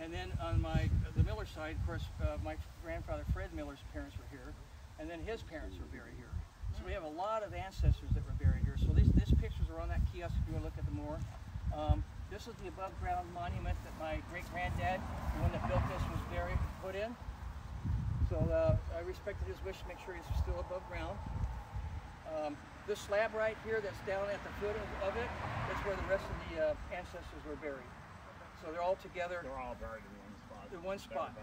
And then on the Miller side, of course, my grandfather Fred Miller's parents were here, and then his parents were buried here. So we have a lot of ancestors that were buried here. So these pictures are on that kiosk if you want to look at them more. This is the above ground monument that my great granddad, the one that built this, was put in. So I respected his wish to make sure he's still above ground. This slab right here that's down at the foot of it, that's where the rest of the ancestors were buried. So they're all together. They're all buried in one spot. In one spot.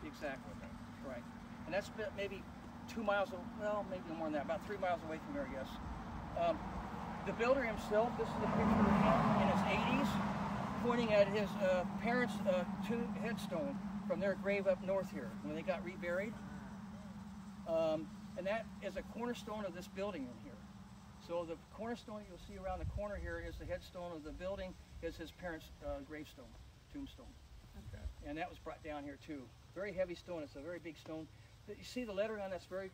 Exactly. Okay. Right. And that's maybe 2 miles, well, maybe more than that, about 3 miles away from here, I guess. The builder himself, this is a picture of him in his 80s, pointing at his parents' headstone from their grave up north here, when they got reburied. And that is a cornerstone of this building in here. So the cornerstone you'll see around the corner here is the headstone of the building, is his parents' gravestone, tombstone. Okay. And that was brought down here too. Very heavy stone, it's a very big stone. You see the lettering on that's very